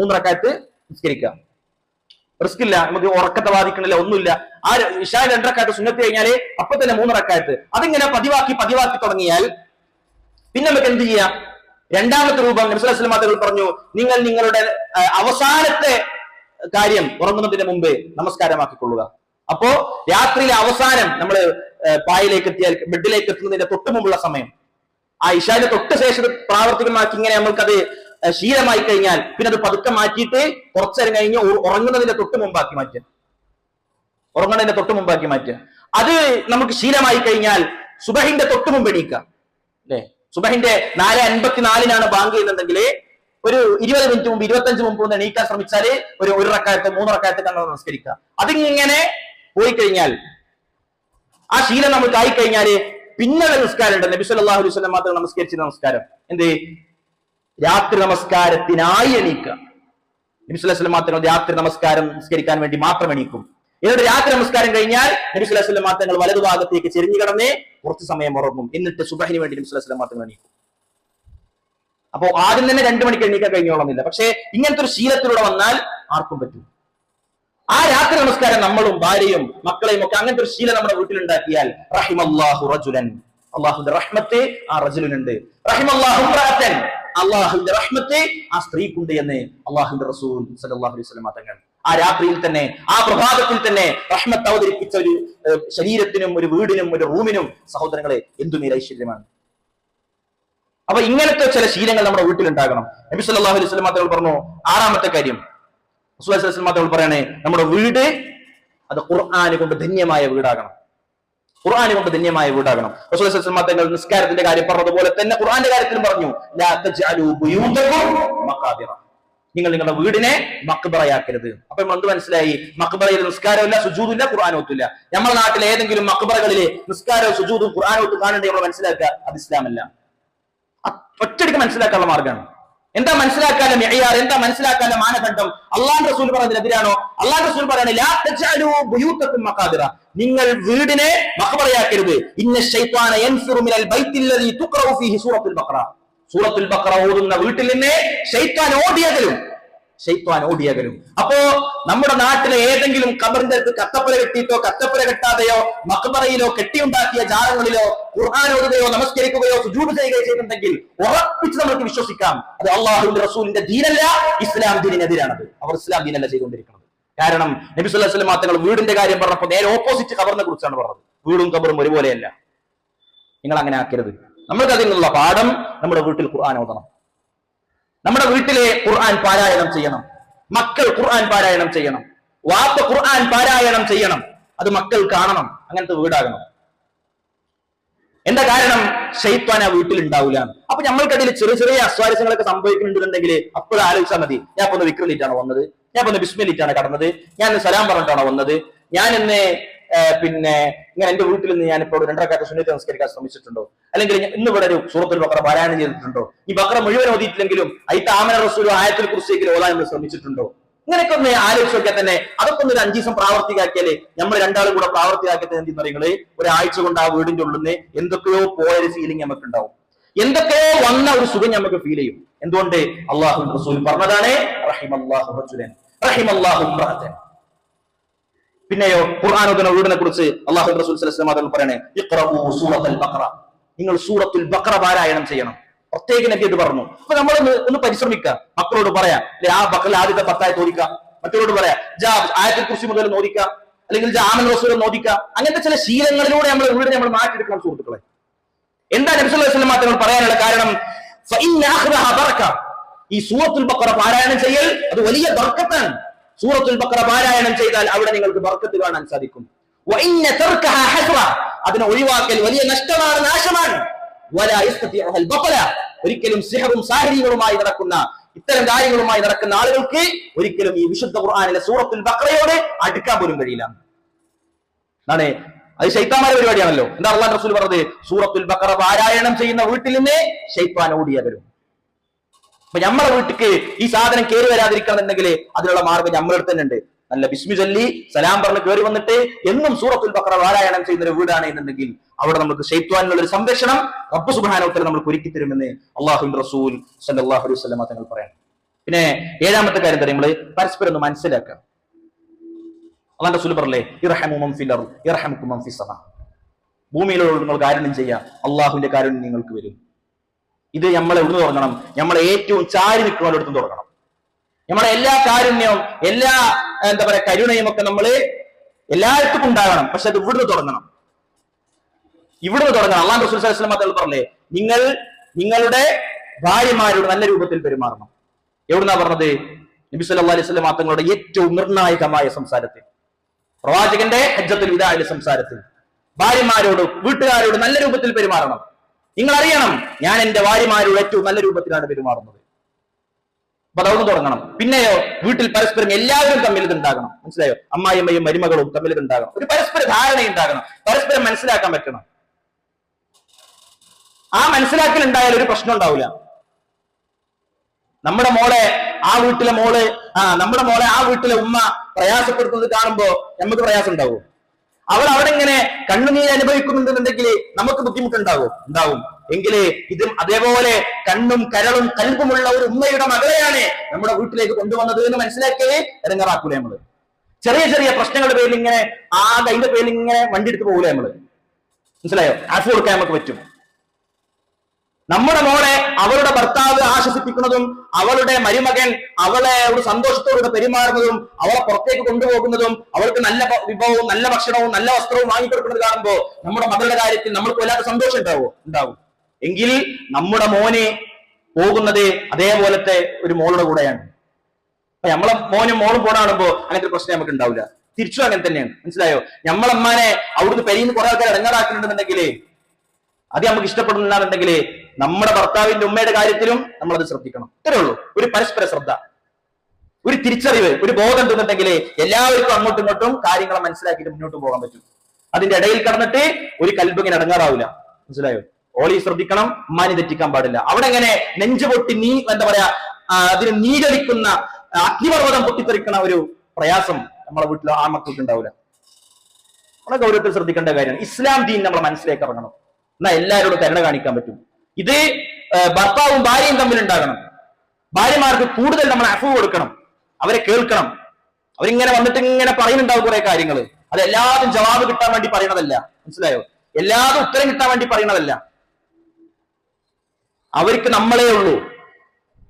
3 റക്അത്ത് നിസ്കരിക്കാം. റിസ്ക് ഇല്ല, നമുക്ക് ഉറക്കത്തെ ബാധിക്കണില്ല, ഒന്നുമില്ല. ആ ഇശാ 2 റക്അത്ത് സുന്നത്ത് കഴിഞ്ഞാല് അപ്പൊ തന്നെ 3 റക്അത്ത് അതിങ്ങനെ പതിവാക്കി തുടങ്ങിയാൽ പിന്നെ നമുക്ക് എന്ത് ചെയ്യാം? രണ്ടാമത്തെ രൂപം നബി സല്ലല്ലാഹു അലൈഹി വസല്ലം പറഞ്ഞു, നിങ്ങൾ നിങ്ങളുടെ അവസാനത്തെ കാര്യം ഉറങ്ങുന്നതിന് മുമ്പ് നമസ്കാരമാക്കിക്കൊള്ളുക. അപ്പോ രാത്രിയിലെ അവസാനം നമ്മൾ പായിലേക്ക് എത്തിയാൽ ബെഡിലേക്ക് എത്തുന്നതിന്റെ തൊട്ട് മുമ്പുള്ള സമയം, ആ ഇശാന്റെ തൊട്ട് ശേഷം പ്രാവർത്തികമാക്കി ഇങ്ങനെ നമ്മൾക്കത് ശീലമായി കഴിഞ്ഞാൽ പിന്നെ അത് പതുക്കെ മാറ്റിയിട്ട് കുറച്ചേരം കഴിഞ്ഞ് ഉറങ്ങുന്നതിന്റെ തൊട്ട് മുമ്പാക്കി മാറ്റുക. അത് നമുക്ക് ശീലമായി കഴിഞ്ഞാൽ സുബഹിന്റെ തൊട്ട് മുമ്പ് എണീക്കുക. അല്ലെ, സുബഹിന്റെ 4:54 ബാങ്ക് ചെയ്യുന്നുണ്ടെങ്കിൽ ഒരു 20 മിനിറ്റ് മുമ്പ് 25 മുമ്പ് ഒന്ന് എണീക്കാൻ ശ്രമിച്ചാല് ഒരു റക്അത്ത് 3 റക്അത്ത് കണ്ടു നമസ്കരിക്കുക. അതിങ്ങനെ പോയി കഴിഞ്ഞാൽ, ആ ശീലം നമുക്ക് ആയിക്കഴിഞ്ഞാല് പിന്നെ നിസ്കാരം ഉണ്ട്. നബി സല്ലല്ലാഹു അലൈഹി വസല്ലം മാത്രം നമസ്കരിച്ച നമസ്കാരം എന്ത്? രാത്രി നമസ്കാരത്തിനായി എണീക്കുക. നബി സല്ലല്ലാഹു അലൈഹി വസല്ലം മാത്രം രാത്രി നമസ്കാരം നിസ്കരിക്കാൻ വേണ്ടി മാത്രം എണീക്കും. എന്നിട്ട് രാത്രി നമസ്കാരം കഴിഞ്ഞാൽ നബി സല്ലല്ലാഹു അലൈഹി വസല്ലം മാത്രങ്ങൾ വലതുഭാഗത്തേക്ക് ചെരിഞ്ഞു കിടന്ന് കുറച്ച് സമയം ഉറങ്ങും. എന്നിട്ട് സുബഹിന് വേണ്ടി നബി സല്ലല്ലാഹു അലൈഹി വസല്ലം മാത്രങ്ങൾ എണീക്കും. അപ്പോ ആദ്യം തന്നെ 2 മണിക്ക് എണീക്കാൻ കഴിഞ്ഞോളന്നില്ല. പക്ഷേ ഇങ്ങനത്തെ ഒരു ശീലത്തിലൂടെ വന്നാൽ ആർക്കും പറ്റും. ആ രാത്രി നമസ്കാരം നമ്മളും ഭാര്യയും മക്കളെയും ഒക്കെ അങ്ങനത്തെ ഒരു ശീലം നമ്മുടെ വീട്ടിലുണ്ടാക്കിയാൽ റഹിമല്ലാഹു റജുലൻ, അള്ളാഹുവിന്റെ റഹ്മത്ത് ആ റജുലിനുണ്ട്. റഹിമല്ലാഹു ഇംറഅതൻ, അള്ളാഹുവിന്റെ റഹ്മത്ത് ആ സ്ത്രീക്കുണ്ട് എന്ന് അള്ളാഹുവിന്റെ റസൂൽ സല്ലല്ലാഹു അലൈഹി വസല്ലം തങ്ങൾ ആ രാത്രിയിൽ തന്നെ, ആ പ്രഭാതത്തിൽ തന്നെ റഹ്മത്ത് അവതരിപ്പിച്ച ഒരു ശരീരത്തിനും ഒരു വീടിനും ഒരു റൂമിനും സഹോദരങ്ങളെ എന്തുമേൽ ഐശ്വര്യമാണ്. അപ്പൊ ഇങ്ങനത്തെ ചില ശീലങ്ങൾ നമ്മുടെ വീട്ടിലുണ്ടാകണം. നബി സല്ലല്ലാഹു അലൈഹി വസല്ലം തങ്ങൾ പറഞ്ഞു 6ാമത്തെ കാര്യം, റസൂൽ സല്ലല്ലാഹു അലൈഹി വസല്ലം തങ്ങൾ പറയണേ, നമ്മുടെ വീട് അത് ഖുർആൻ കൊണ്ട് ധന്യമായ വീടാകണം. റസൂൽ സല്ലല്ലാഹു അലൈഹി വസല്ലം തങ്ങൾ നിസ്കാരത്തിന്റെ കാര്യം പറഞ്ഞതുപോലെ തന്നെ ഖുർആന്റെ കാര്യത്തിലും പറഞ്ഞു, ലാ തജ്അലൂ ബുയൂതകും മഖാബിറ, നിങ്ങൾ നിങ്ങളുടെ വീടിനെ മഖ്ബറയാക്കരുത്. അപ്പൊ നമ്മൾ എന്ത് മനസ്സിലായി? മഖ്ബറയിൽ നിസ്കാരമില്ല, സുജൂദില്ല, ഖുർആനോത്തില്ല. നമ്മുടെ നാട്ടിലെ ഏതെങ്കിലും മഖ്ബറകളിലെ നിസ്കാരവും സുജൂദും ഖുർആനോത്തും കാണുന്നുണ്ടെങ്കിൽ നമ്മൾ മനസ്സിലാക്കുക അത് ഇസ്ലാമല്ല. ഒറ്റയ്ക്ക് മനസ്സിലാക്കാനുള്ള മാർഗമാണ്. എന്താ മനസ്സിലാക്കാനുള്ള മെഅയാർ, എന്താ മനസ്സിലാക്കാനുള്ള മാനദണ്ഡം? അല്ലാഹുവിന്റെ റസൂൽ പറയുന്നതിനെതിരാണോ? അല്ലാഹുവിന്റെ റസൂൽ പറയാണ് ലാ തജ്അലൂ ബുയൂതകും മഖാബിറ, നിങ്ങൾ വീടിനെ മഖ്ബറയാക്കരുത്. ഇന്ന ശൈത്വാന യൻഫിറു മിനൽ ബൈത്തില്ലദീ തുഖറഉ ഫീഹി സൂറത്തുൽ ബഖറ, സൂറത്തുൽ ബഖറ ഓതുന്ന വീട്ടിൽ നിന്ന് ശൈത്വാൻ ഓടിയകലും. അപ്പോ നമ്മുടെ നാട്ടിലെ ഏതെങ്കിലും ഖബറിന്റെ അടുത്ത് കത്തപ്പുര കെട്ടിയിട്ടോ കത്തപ്പുര കെട്ടാതെയോ മഖ്ബറയിലോ കെട്ടിയുണ്ടാക്കിയ ജാലങ്ങളിലോ ഖുർആൻ ഓതുകയോ നമസ്കരിക്കുകയോ സുജൂദ് ചെയ്യുകയോ ചെയ്യുന്നുണ്ടെങ്കിൽ ഉറപ്പിച്ച് നമുക്ക് വിശ്വസിക്കാം അത് അള്ളാഹുവിന്റെ റസൂലിന്റെ ദീനല്ല, ഇസ്ലാം ദീനിനെതിരാണത്. അവർ ഇസ്ലാം ദീനല്ല ചെയ്തുകൊണ്ടിരിക്കുന്നത്. കാരണം നബി സല്ലല്ലാഹു അലൈഹി വസല്ലം തങ്ങൾ വീടിന്റെ കാര്യം പറഞ്ഞപ്പോൾ നേരെ ഓപ്പോസിറ്റ് ഖബറിനെ കുറിച്ചാണ് പറഞ്ഞത്. വീടും ഖബറും ഒരുപോലെയല്ല, നിങ്ങൾ അങ്ങനെ ആക്കരുത്. നമ്മൾക്ക് അതിൽ നിന്നുള്ള പാഠം നമ്മുടെ വീട്ടിൽ ഖുർആൻ ഓതണം, നമ്മുടെ വീട്ടിലെ ഖുർആൻ പാരായണം ചെയ്യണം, മക്കൾ ഖുർആൻ പാരായണം ചെയ്യണം, വാപ്പ ഖുർആൻ പാരായണം ചെയ്യണം, അത് മക്കൾ കാണണം. അങ്ങനത്തെ വീടാകണം. എന്താ കാരണം? ശൈത്വാൻ ആ വീട്ടിൽ ഉണ്ടാവില്ല. അപ്പൊ നമ്മൾക്കതിൽ ചെറിയ ചെറിയ അസ്വാരസ്യങ്ങളൊക്കെ സംഭവിക്കുന്നുണ്ടെങ്കിൽ അപ്പോൾ ആലോചിച്ചാൽ മതി, ഞാൻ ഇപ്പൊ ഒന്ന് വിക്രലിട്ടാണോ വന്നത്, ഞാൻ ഇപ്പൊ ഒന്ന് ബിസ്മിലിട്ടാണ് കടന്നത്, ഞാൻ സലാം പറഞ്ഞിട്ടാണോ വന്നത്, ഞാൻ ഇന്ന് പിന്നെ ഇങ്ങനെ എന്റെ വീട്ടിൽ നിന്ന് ഞാനിപ്പോ 2 റക്അത്ത് സുന്നത്ത് നമസ്കരിക്കാൻ ശ്രമിച്ചിട്ടുണ്ടോ, അല്ലെങ്കിൽ ഇന്ന് ഇവിടെ ഒരു സൂറത്തുൽ ബഖറ പാരായണം ചെയ്തിട്ടുണ്ടോ, ഈ ബഖറ മുഴുവൻ ഓതിയിട്ടില്ലെങ്കിലും അതിന്റെ ആമന റസൂലും ആയത്തുൽ കുർസിയെങ്കിലും ഓതാൻ നമ്മൾ ശ്രമിച്ചിട്ടുണ്ടോ? ഇങ്ങനെയൊക്കെ ഒന്ന് ആലോചിച്ച് നോക്കിയാൽ തന്നെ അതൊക്കെ ഒന്ന് 5 ദിവസം പ്രാവർത്തികമാക്കിയാലേ നമ്മൾ രണ്ടാളും കൂടെ പ്രാവർത്തികമാക്കിയത് എന്തെന്ന് പറയുന്നത് ഒരാഴ്ച കൊണ്ട് ആ വീടിന്റെ ഉള്ളിൽ നിന്ന് എന്തൊക്കെയോ പോയൊരു ഫീലിംഗ് നമുക്ക് ഉണ്ടാവും, എന്തൊക്കെയോ വന്ന ഒരു സുഖം നമുക്ക് ഫീൽ ചെയ്യും. എന്തുകൊണ്ട്? അള്ളാഹുവിന്റെ റസൂൽ പറഞ്ഞതാണ് റഹിമല്ലാഹു റജുലൻ റഹിമല്ലാഹു ഇംറഅതൻ. പിന്നെയോ ഖുർആൻ ഓതുന്ന വീടിനെ കുറിച്ച് അല്ലാഹുവിന്റെ റസൂൽ സല്ലല്ലാഹു അലൈഹി വസല്ലം പറയണേ, ഇഖ്റഊ സൂറത്തുൽ ബഖറ, നിങ്ങൾ സൂറത്തുൽ ബഖറ പാരായണം ചെയ്യണം. പ്രത്യേക നബി ഇത് പറഞ്ഞു. അപ്പൊ നമ്മൾ ഒന്ന് പരിശ്രമിക്കുക, മക്കളോട് പറയാം, അല്ലെ ആ ബഖറ ആദ്യത്തെ 10 ആയത്ത് ഓദിക്കാം, മറ്റവരോട് പറയാം ആയത്തുൽ കുർസി മുതൽ ഓദിക്കാം, അല്ലെങ്കിൽ ആമൻ റസൂൽ ഓദിക്കാം. അങ്ങനത്തെ ചില ശീലങ്ങളിലൂടെ നമ്മൾ വീടിനെ നമ്മൾ മാറ്റിയെടുക്കണം. സുഹൃത്തുക്കളെ, എന്താ നബി സല്ലല്ലാഹു അലൈഹി വസല്ലം തങ്ങൾ പറയാനുള്ള കാരണം? ഫഇന്ന അഖ്റഹ ബറക, ഈ സൂറത്തുൽ ബഖറ പാരായണം ചെയ്യൽ അത് വലിയ ബർക്കത്താണ്. സൂറത്തുൽ ബഖറ പാരായണം ചെയ്താൽ അവിടെ നിങ്ങൾക്ക് ബർക്കത്ത് കാണാൻ സാധിക്കും. വഇന്ന തർക്കഹ ഹസ്റ, അതിനെ ഒഴിവാക്കൽ വലിയ നഷ്ടമാണ്, നാശമാണ്. വലാ യസ്തതിഉൽ ബഖല, ഒരിക്കലും സിഹറും സാഹിരികളുമായി നടക്കുന്ന ഇത്തരം കാര്യങ്ങളുമായി നടക്കുന്ന ആളുകൾക്ക് ഒരിക്കലും ഈ വിശുദ്ധ ഖുർആനിലെ സൂറത്തുൽ ബഖറയോട് അടുക്കാൻ പോലും കഴിയില്ല. അതാണ് അത് ശൈത്താന്മാരുടെ പരിപാടിയാണല്ലോ. എന്താ അല്ലാഹു റസൂൽ പറഞ്ഞത്? സൂറത്തുൽ ബഖറ പാരായണം ചെയ്യുന്ന വീട്ടിൽ നിന്ന് ശൈത്താൻ ഓടിയകലും. അപ്പൊ നമ്മളെ വീട്ടിക്ക് ഈ സാധനം കയറി വരാതിരിക്കണമെന്നുണ്ടെങ്കിൽ അതിനുള്ള മാർഗം നമ്മളെ തന്നെ ഉണ്ട്. നല്ല ബിസ്മി ചൊല്ലി സലാം പറഞ്ഞ് കയറി വന്നിട്ട് എന്നും സൂറത്തുൽ ബഖറ പാരായണം ചെയ്യുന്ന ഒരു വീടാണ് എന്നുണ്ടെങ്കിൽ അവിടെ നമുക്ക് ശൈത്വാനുള്ള ഒരു സംരക്ഷണം റബ്ബ് സുബ്ഹാനഹു വ തആല നമുക്ക് ഒരുക്കി തരുമെന്ന് അല്ലാഹുവിന്റെ റസൂൽ സല്ലല്ലാഹു അലൈഹി വസല്ലം തങ്ങൾ പറയാം. പിന്നെ 7ാമത്തെ കാര്യം നമ്മൾ പരസ്പരം ഒന്ന് മനസ്സിലാക്കുക. അല്ലാഹുവിന്റെ റസൂൽ പറഞ്ഞേ, ഇർഹമു മൻ ഫിൽ അർദ് യർഹമുകും മൻ ഫിസ് സമാ, ഭൂമിയിലുള്ള നിങ്ങൾ കാരുണ്യം ചെയ്യുക, അള്ളാഹുവിന്റെ കാരുണ്യം നിങ്ങൾക്ക് വരും. ഇത് നമ്മൾ എവിടുന്ന് തുടങ്ങണം? നമ്മളെ ഏറ്റവും ചാരി നിൽക്കുന്നവരുടെ തുടങ്ങണം. നമ്മളെ എല്ലാ കാരുണ്യവും എല്ലാ എന്താ പറയാ കരുണയും ഒക്കെ നമ്മൾ എല്ലാവർക്കും ഉണ്ടാകണം. പക്ഷെ അത് ഇവിടുന്ന് തുടങ്ങണം. അള്ളാഹു റസൂൽ സ്വല്ലല്ലാഹു അലൈഹി വസല്ലം പറഞ്ഞേ, നിങ്ങളുടെ ഭാര്യമാരോട് നല്ല രൂപത്തിൽ പെരുമാറണം. എവിടുന്നാ പറഞ്ഞത്? നബി സല്ലല്ലാഹു അലൈഹി വസല്ലം തങ്ങളുടെ ഏറ്റവും നിർണായകമായ സംസാരത്തിൽ, പ്രവാചകന്റെ ഹജ്ജത്തുൽ വിദാഇലെ സംസാരത്തിൽ ഭാര്യമാരോട്, വീട്ടുകാരോട് നല്ല രൂപത്തിൽ പെരുമാറണം. നിങ്ങൾ അറിയണം, ഞാൻ എന്റെ ഭാര്യമാരോട് ഏറ്റവും നല്ല രൂപത്തിലാണ് പെരുമാറുന്നത്. അപ്പൊ അതൊന്ന് തുടങ്ങണം. പിന്നെയോ, വീട്ടിൽ പരസ്പരം എല്ലാവരും തമ്മിൽ ഇതുണ്ടാകണം. മനസ്സിലായോ? അമ്മായിയമ്മയും മരുമകളും തമ്മിൽ ഇതുണ്ടാകണം. ഒരു പരസ്പര ധാരണ ഉണ്ടാകണം. പരസ്പരം മനസ്സിലാക്കാൻ പറ്റണം. ആ മനസ്സിലാക്കൽ ഉണ്ടായാൽ ഒരു പ്രശ്നം ഉണ്ടാവില്ല. നമ്മുടെ മോളെ ആ വീട്ടിലെ ഉമ്മ പ്രയാസപ്പെടുത്തുന്നത് കാണുമ്പോ നമുക്ക് പ്രയാസം ഉണ്ടാവും. അവൾ അവിടെ ഇങ്ങനെ കണ്ണുനീര് അനുഭവിക്കുന്നുണ്ടെന്നുണ്ടെങ്കിൽ നമുക്ക് ഉണ്ടാവും. എങ്കിലേ ഇതും അതേപോലെ കണ്ണും കരളും കൽബുമുള്ള ഒരു ഉമ്മയുടെ മകളെയാണ് നമ്മുടെ വീട്ടിലേക്ക് കൊണ്ടുവന്നത് എന്ന് മനസ്സിലാക്കിയേ ഇറങ്ങാറാക്കൂലേ നമ്മള്. ചെറിയ ചെറിയ പ്രശ്നങ്ങളുടെ പേരിൽ ഇങ്ങനെ അതിന്റെ പേരിൽ ഇങ്ങനെ വണ്ടി എടുത്ത് പോകൂലേ നമ്മള്. മനസ്സിലായോ? ആഫ് കൊടുക്കാൻ നമുക്ക് പറ്റും. നമ്മുടെ മോളെ അവളുടെ ഭർത്താവ് ആശ്വസിപ്പിക്കുന്നതും, അവളുടെ മരുമകൻ അവളെ ഒരു സന്തോഷത്തോടെ പെരുമാറുന്നതും, അവളെ പുറത്തേക്ക് കൊണ്ടുപോകുന്നതും, അവൾക്ക് നല്ല വിഭവവും നല്ല ഭക്ഷണവും നല്ല വസ്ത്രവും വാങ്ങിക്കൊടുക്കുന്നത് കാണുമ്പോ നമ്മുടെ മകളുടെ കാര്യത്തിൽ നമ്മൾക്ക് വല്ലാത്ത സന്തോഷം ഉണ്ടാവും. എങ്കിൽ നമ്മുടെ മോനെ പോകുന്നത് അതേപോലത്തെ ഒരു മോളുടെ കൂടെയാണ്. അപ്പൊ നമ്മളെ മോനും മോളും പോണാണുമ്പോ അങ്ങനത്തെ പ്രശ്നം നമുക്ക് ഉണ്ടാവില്ല. തിരിച്ചും അങ്ങനെ തന്നെയാണ്. മനസ്സിലായോ? നമ്മളമ്മാനെ അവിടുന്ന് പെരിയുന്ന കുറെ ആൾക്കാർ ഇടങ്ങാറാക്കുന്നുണ്ടെന്നുണ്ടെങ്കിൽ, അത് നമുക്ക് ഇഷ്ടപ്പെടുന്നില്ലാന്നുണ്ടെങ്കിൽ നമ്മുടെ ഭർത്താവിന്റെ ഉമ്മയുടെ കാര്യത്തിലും നമ്മളത് ശ്രദ്ധിക്കണം. ഇത്രേ ഉള്ളൂ. ഒരു പരസ്പര ശ്രദ്ധ, ഒരു തിരിച്ചറിവ്, ഒരു ബോധം ഉണ്ടെന്നുണ്ടെങ്കിൽ എല്ലാവർക്കും അങ്ങോട്ടും ഇങ്ങോട്ടും കാര്യങ്ങളെ മനസ്സിലാക്കിയിട്ട് മുന്നോട്ട് പോകാൻ പറ്റും. അതിന്റെ ഇടയിൽ കടന്നിട്ട് ഒരു കൽബിങ്ങനെ ഇടങ്ങാറാവില്ല. മനസ്സിലായോ? ഓളി ശ്രദ്ധിക്കണം, ഉമ്മാനി തെറ്റിക്കാൻ പാടില്ല. അവിടെ എങ്ങനെ നെഞ്ചുപൊട്ടി അതിന് നീകരിക്കുന്ന അഗ്നിപർവ്വതം പൊട്ടിത്തെറിക്കണ ഒരു പ്രയാസം നമ്മളെ വീട്ടിൽ ആ മക്കൾക്ക് ഉണ്ടാവില്ല. നമ്മളെ ഗൗരവത്തിൽ ശ്രദ്ധിക്കേണ്ട കാര്യമാണ്. ഇസ്ലാം ദീൻ നമ്മളെ മനസ്സിലേക്ക് ഇറങ്ങണം. എന്നാൽ എല്ലാവരോടും കരുണ കാണിക്കാൻ പറ്റും. ഇത് ഭർത്താവും ഭാര്യയും തമ്മിൽ ഉണ്ടാകണം. ഭാര്യമാർക്ക് കൂടുതൽ നമ്മൾ അഫു കൊടുക്കണം, അവരെ കേൾക്കണം. അവരിങ്ങനെ വന്നിട്ട് ഇങ്ങനെ പറയുന്നുണ്ടാവും കുറെ കാര്യങ്ങൾ. അത് എല്ലാതും ജവാബ് കിട്ടാൻ വേണ്ടി പറയണതല്ല. മനസ്സിലായോ? എല്ലാതും ഉത്തരം കിട്ടാൻ വേണ്ടി പറയണതല്ല. അവർക്ക് നമ്മളേ ഉള്ളൂ.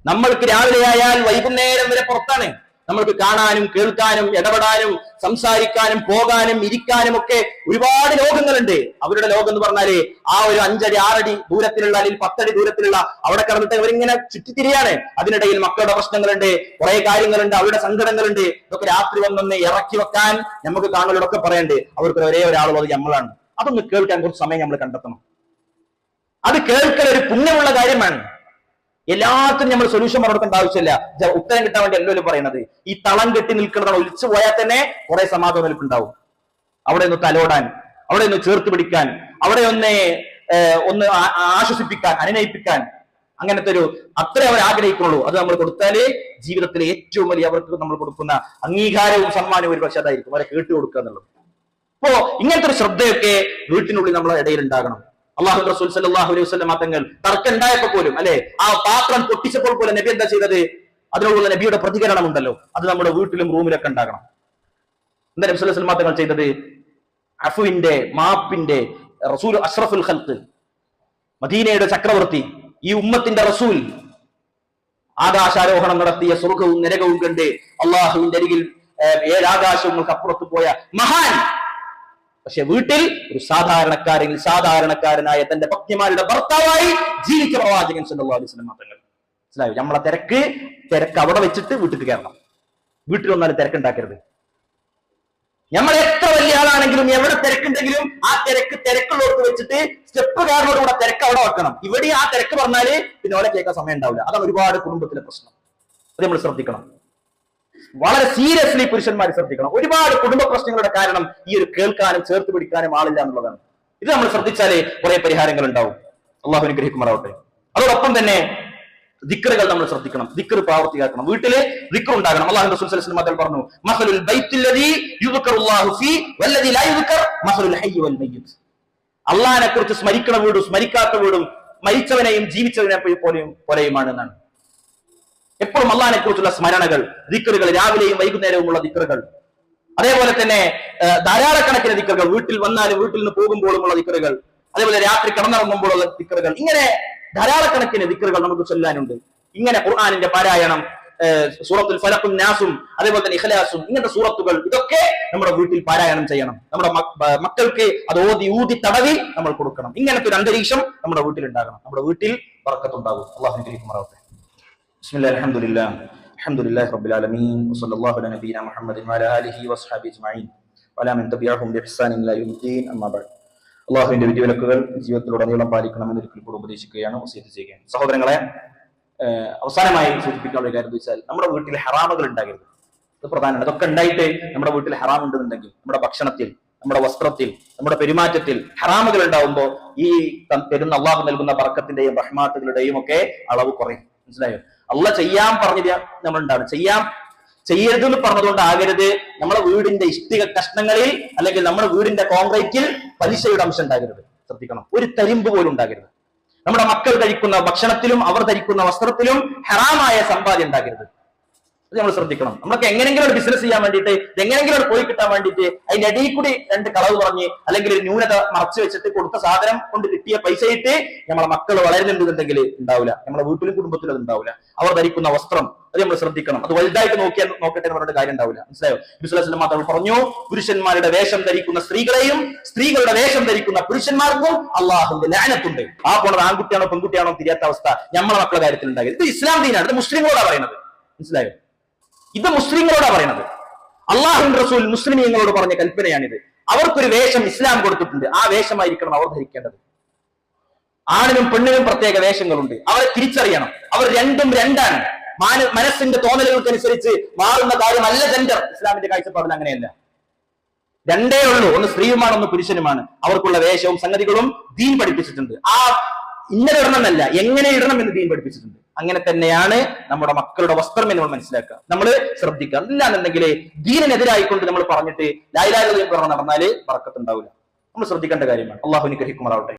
നമ്മൾക്ക് രാവിലെ ആയാൽ വൈകുന്നേരം വരെ പുറത്താണ്. നമ്മൾക്ക് കാണാനും കേൾക്കാനും ഇടപെടാനും സംസാരിക്കാനും പോകാനും ഇരിക്കാനും ഒക്കെ ഒരുപാട് ലോകങ്ങളുണ്ട്. അവരുടെ ലോകം എന്ന് പറഞ്ഞാല് ആ ഒരു 5 അടി 6 അടി ദൂരത്തിലുള്ള, അല്ലെങ്കിൽ 10 അടി ദൂരത്തിലുള്ള അവിടെ കിടന്നിട്ട് അവരിങ്ങനെ ചുറ്റിത്തിരിയാണ്. അതിനിടയിൽ മക്കളുടെ പ്രശ്നങ്ങളുണ്ട്, കുറെ കാര്യങ്ങളുണ്ട്, അവരുടെ സങ്കടങ്ങളുണ്ട്. ഇതൊക്കെ രാത്രി വന്നൊന്ന് ഇറക്കി വെക്കാൻ നമുക്ക് കാണുന്നവരോടൊക്കെ പറയണ്ടേ. അവർക്ക് ഒരേ ഒരാളുള്ളത് നമ്മളാണ്. അതൊന്ന് കേൾക്കാൻ കുറച്ച് സമയം നമ്മൾ കണ്ടെത്തണം. അത് കേൾക്കൽ ഒരു പുണ്യമുള്ള കാര്യമാണ്. എല്ലാത്തിനും നമ്മൾ സൊല്യൂഷൻ കൊടുക്കേണ്ട ആവശ്യമില്ല. ഉത്തരം കിട്ടാൻ വേണ്ടി എല്ലാവരും പറയുന്നത് ഈ തളം കെട്ടി നിൽക്കുന്നതാണ്. ഒലിച്ചു പോയാൽ തന്നെ കുറെ സമാധാനം നിൽക്കുന്നുണ്ടാവും. അവിടെ ഒന്ന് തലോടാൻ, അവിടെ ഒന്ന് ചേർത്ത് പിടിക്കാൻ, അവിടെ ഒന്ന് ആശ്വസിപ്പിക്കാൻ, അനുനയിപ്പിക്കാൻ, അങ്ങനത്തെ ഒരു അത്രേ അവർ ആഗ്രഹിക്കുന്നുള്ളൂ. അത് നമ്മൾ കൊടുത്താലേ ജീവിതത്തിലെ ഏറ്റവും വലിയ അവർക്ക് നമ്മൾ കൊടുക്കുന്ന അംഗീകാരവും സമ്മാനവും ഒരു പക്ഷേ അതായിരിക്കും, അവരെ കേട്ടു കൊടുക്കുക എന്നുള്ളത്. അപ്പോ ഇങ്ങനത്തെ ഒരു ശ്രദ്ധയൊക്കെ വീട്ടിനുള്ളിൽ നമ്മളെ ഇടയിൽ ഉണ്ടാകണം. അല്ലാഹു റസൂൽ സല്ലല്ലാഹു അലൈഹി വസല്ലം തങ്ങൾ തർക്കം ഉണ്ടായപ്പോൾ പോലും, അല്ലെ, ആ പാത്രം പൊട്ടിച്ചപ്പോൾ പോലും നബി എന്താ ചെയ്തത്? അതിനോടുള്ള നബിയുടെ പ്രതികരണം ഉണ്ടല്ലോ, അത് നമ്മുടെ വീട്ടിലും റൂമിലൊക്കെ ഉണ്ടാകണം. എന്താ നബി സല്ലല്ലാഹു അലൈഹി വസല്ലം തങ്ങൾ ചെയ്തത്? അഫുവിന്റെ, മാപ്പിന്റെ റസൂൽ, അഷ്റഫുൽ ഖൽഖ്, മദീനയുടെ ചക്രവർത്തി, ഈ ഉമ്മത്തിന്റെ റസൂൽ, ആകാശാരോഹണം നടത്തിയ സ്വർഗവും നരകവും കണ്ട് അള്ളാഹുവിന്റെ അരികിൽ 7 ആകാശങ്ങൾക്ക് അപ്പുറത്ത് പോയ മഹാൻ. പക്ഷെ വീട്ടിൽ ഒരു സാധാരണക്കാരനായ തന്റെ ഭക്തിമാരുടെ ഭർത്താവായി ജീവിച്ച പ്രവാചകൻ സല്ലല്ലാഹു അലൈഹി വസല്ലം തങ്ങൾ. മനസ്സിലായോ? നമ്മളെ തിരക്ക് അവിടെ വെച്ചിട്ട് വീട്ടിൽ കയറണം. വീട്ടിൽ വന്നാലും തിരക്കുണ്ടാക്കരുത്. നമ്മൾ എത്ര വലിയ ആളാണെങ്കിലും എവിടെ തിരക്കുണ്ടെങ്കിലും ആ തിരക്കുള്ളവർക്ക് വെച്ചിട്ട് സ്റ്റെപ്പുകാരനോട് കൂടെ തിരക്ക് അവിടെ വെക്കണം. ഇവിടെ ആ തിരക്ക് പറഞ്ഞാല് പിന്നെ ഓലെ കേൾക്കാൻ സമയം ഉണ്ടാവില്ല. അതാണ് ഒരുപാട് കുടുംബത്തിലെ പ്രശ്നം. അത് നമ്മൾ ശ്രദ്ധിക്കണം. വളരെ സീരിയസ്ലി പുരുഷന്മാർ ശ്രദ്ധിക്കണം. ഒരുപാട് കുടുംബ പ്രശ്നങ്ങളുടെ കാരണം ഈ ഒരു കേൾക്കാനും ചേർത്ത് പിടിക്കാനും ആളില്ല എന്നുള്ളതാണ്. ഇത് നമ്മൾ ശ്രദ്ധിച്ചാലേ കുറെ പരിഹാരങ്ങൾ ഉണ്ടാവും. അള്ളാഹു അനുഗ്രഹിക്കുമാറാവട്ടെ. അതോടൊപ്പം തന്നെ ദിക്റുകൾ നമ്മൾ ശ്രദ്ധിക്കണം. ദിക്ർ പ്രാവർത്തിയാക്കണം. വീട്ടില് ദിക്ർ ഉണ്ടാകണം. അല്ലാഹു റസൂൽ സ്വല്ലല്ലാഹു അലൈഹി വസല്ലം പറഞ്ഞു, മസലുൽ ബൈത്തില്ലദീ യുദ്കറുല്ലാഹു ഫീ വല്ലദീ ലാ യുദ്കർ മസലുൽ ഹയ്യി വൽ മയ്യിത്ത്. അള്ളാഹിനെ കുറിച്ച് സ്മരിക്കണ വീടും സ്മരിക്കാത്ത വീടും മരിച്ചവനെയും ജീവിച്ചവനെയും പോലെയുമാണ് എന്നാണ്. എപ്പോഴും അള്ളാഹിനെ കുറിച്ചുള്ള സ്മരണകൾ, ദിക്റുകൾ, രാവിലെയും വൈകുന്നേരവുമുള്ള ദിക്റുകൾ, അതേപോലെ തന്നെ ധാരാളക്കണക്കിന് ദിക്റുകൾ, വീട്ടിൽ വന്നാലും വീട്ടിൽ നിന്ന് പോകുമ്പോഴുമുള്ള ദിക്റുകൾ, അതേപോലെ രാത്രി കിടന്നിറങ്ങുമ്പോഴുള്ള ദിക്റുകൾ, ഇങ്ങനെ ധാരാളക്കണക്കിന് ദിക്റുകൾ നമുക്ക് ചൊല്ലാനുണ്ട്. ഇങ്ങനെ ഖുർആനിന്റെ പാരായണം, സൂറത്തുൽ ഫലഖും നാസും അതേപോലെ തന്നെ ഇഖ്ലാസും ഇങ്ങനത്തെ സൂറത്തുകൾ ഇതൊക്കെ നമ്മുടെ വീട്ടിൽ പാരായണം ചെയ്യണം. നമ്മുടെ മക്കൾക്ക് അത് ഊതി തടവി നമ്മൾ കൊടുക്കണം. ഇങ്ങനത്തെ ഒരു അന്തരീക്ഷം നമ്മുടെ വീട്ടിൽ ഉണ്ടാകണം. നമ്മുടെ വീട്ടിൽ ബർക്കത്തുണ്ടാകും. അല്ലാഹു അനുഗ്രഹിക്കുമാറാവട്ടെ. ബിസ്മില്ലാഹിർ അൽഹംദുലില്ലാഹ് അൽഹംദുലില്ലാഹി റബ്ബിൽ ആലമീൻ വസല്ലല്ലാഹു അലാ നബിയിനാ മുഹമ്മദിൻ വഅലാ ആലിഹി വസ്ഹബിഹി അജ്മഈൻ വഅലാ മൻ തബിഅഹും ബിഇഹ്സാനിൻ ഇലാ യൗമിദ്ദീൻ അമ്മാ ബഅദ്. അള്ളാഹുവിന്റെ വിധിവിലക്കുകൾ ജീവിതത്തിലുടനീളം പാലിക്കണമെന്ന് ഒരിക്കൽ കൂടെ ഉപദേശിക്കുകയാണ്, വസിയത്ത് ചെയ്യുകയാണ്. സഹോദരങ്ങളെ, അവസാനമായി സൂചിപ്പിക്കാനുള്ള ഒരു കാര്യം വെച്ചാൽ നമ്മുടെ വീട്ടിൽ ഹറാമുകൾ ഉണ്ടാകരുത്. ഇത് പ്രധാനമാണ്. ഇതൊക്കെ ഉണ്ടായിട്ട് നമ്മുടെ വീട്ടിൽ ഹറാം ഉണ്ടെന്നുണ്ടെങ്കിൽ നമ്മുടെ ഭക്ഷണത്തിൽ, നമ്മുടെ വസ്ത്രത്തിൽ, നമ്മുടെ പെരുമാറ്റത്തിൽ ഹറാമുകൾ ഉണ്ടാവുമ്പോൾ ഈ തരുന്ന അള്ളാഹു നൽകുന്ന ബർക്കത്തിന്റെയും റഹ്മാത്തുകളുടെയും ഒക്കെ അളവ് കുറയും. മനസ്സിലായോ? അള്ളാഹ് ചെയ്യാൻ പറഞ്ഞത് നമ്മൾ ഉണ്ടാവും, ചെയ്യരുതെന്ന് പറഞ്ഞതുകൊണ്ട് ആകരുത് നമ്മുടെ വീടിന്റെ ഇഷ്ടിക കഷ്ണങ്ങളിൽ അല്ലെങ്കിൽ നമ്മുടെ വീടിന്റെ കോൺക്രീറ്റിൽ പലിശയുടെ അംശം ഉണ്ടാകരുത്. ശ്രദ്ധിക്കണം, ഒരു തരിമ്പ് പോലും ഉണ്ടാകരുത്. നമ്മുടെ മക്കൾ ധരിക്കുന്ന ഭക്ഷണത്തിലും അവർ ധരിക്കുന്ന വസ്ത്രത്തിലും ഹറാമായ സമ്പാദ്യം ഉണ്ടാകരുത്. അത് നമ്മൾ ശ്രദ്ധിക്കണം. നമുക്ക് എങ്ങനെങ്കിലും ഒരു ബിസിനസ് ചെയ്യാൻ വേണ്ടിയിട്ട്, എങ്ങനെങ്കിലും പോയി കിട്ടാൻ വേണ്ടിയിട്ട് അതിന്റെ ഇടയിൽ കൂടി രണ്ട് കളവ് പറഞ്ഞ് അല്ലെങ്കിൽ ഒരു ന്യൂനത മറച്ചു വെച്ചിട്ട് കൊടുത്ത സാധനം കൊണ്ട് കിട്ടിയ പൈസ ഇട്ട് നമ്മളെ മക്കൾ വളരുന്നുണ്ടെന്നുണ്ടെങ്കിൽ ഉണ്ടാവില്ല. നമ്മളെ വീട്ടിലും കുടുംബത്തിലും അത് ഉണ്ടാവില്ല. അവർ ധരിക്കുന്ന വസ്ത്രം അത് നമ്മൾ ശ്രദ്ധിക്കണം. അത് വലുതായിട്ട് നോക്കട്ടെ എന്ന് പറഞ്ഞിട്ട് കാര്യം ഉണ്ടാവില്ല. മനസ്സിലായോ? ബിസ്മില്ലാഹിൽ മാത്രം പറഞ്ഞു, പുരുഷന്മാരുടെ വേഷം ധരിക്കുന്ന സ്ത്രീകളെയും സ്ത്രീകളുടെ വേഷം ധരിക്കുന്ന പുരുഷന്മാർക്കും അള്ളാഹുവിന്റെ ലഅനത്തുണ്ട്. ആ പോണത് ആൺകുട്ടിയാണോ പെൺകുട്ടിയാണോ തിരിയാത്ത അവസ്ഥ നമ്മളെ മക്കളുടെ കാര്യത്തിൽ ഉണ്ടാകും. ഇത് ഇസ്ലാം ദീനാണ്. ഇത് മുസ്ലിങ്ങളോടാ പറയുന്നത്. മനസ്സിലായോ? ഇത് മുസ്ലിങ്ങളോടാ പറയുന്നത്. അള്ളാഹുവിന്റെ റസൂൽ മുസ്ലിമീങ്ങളോട് പറഞ്ഞ കൽപ്പനയാണിത്. അവർക്കൊരു വേഷം ഇസ്ലാം കൊടുത്തിട്ടുണ്ട്. ആ വേഷമായിരിക്കണം അവർ ധരിക്കേണ്ടത്. ആണിനും പെണ്ണിനും പ്രത്യേക വേഷങ്ങളുണ്ട്. അവരെ തിരിച്ചറിയണം. അവർ രണ്ടും രണ്ടാണ്. മനസ്സിന്റെ തോന്നലുകൾക്കനുസരിച്ച് മാറുന്ന കാര്യമല്ല ജെൻഡർ. ഇസ്ലാമിന്റെ കാഴ്ചപ്പാടിൽ അങ്ങനെയല്ല. രണ്ടേ ഉള്ളൂ, ഒന്ന് സ്ത്രീയുമാണ്, ഒന്ന് പുരുഷനുമാണ്. അവർക്കുള്ള വേഷവും സംഗതികളും ദീൻ പഠിപ്പിച്ചിട്ടുണ്ട്. ആ ഇങ്ങനെ ഇടണമെന്നല്ല, എങ്ങനെ ഇടണം എന്ന് ദീൻ പഠിപ്പിച്ചിട്ടുണ്ട്. അങ്ങനെ തന്നെയാണ് നമ്മുടെ മക്കളുടെ വസ്ത്രം എന്ന് നമ്മൾ മനസ്സിലാക്കുക, നമ്മൾ ശ്രദ്ധിക്കുക. ഇല്ലാന്നുണ്ടെങ്കിൽ ദീനിനെതിരായിക്കൊണ്ട് നമ്മൾ പറഞ്ഞിട്ട് ലാ ഇലാഹ ഇല്ലല്ലാഹ് പറഞ്ഞ് നടന്നാല് ബർക്കത്ത് ഉണ്ടാവില്ല. നമ്മൾ ശ്രദ്ധിക്കേണ്ട കാര്യമാണ്. അള്ളാഹു അനുഗ്രഹിക്കുമാറാവട്ടെ.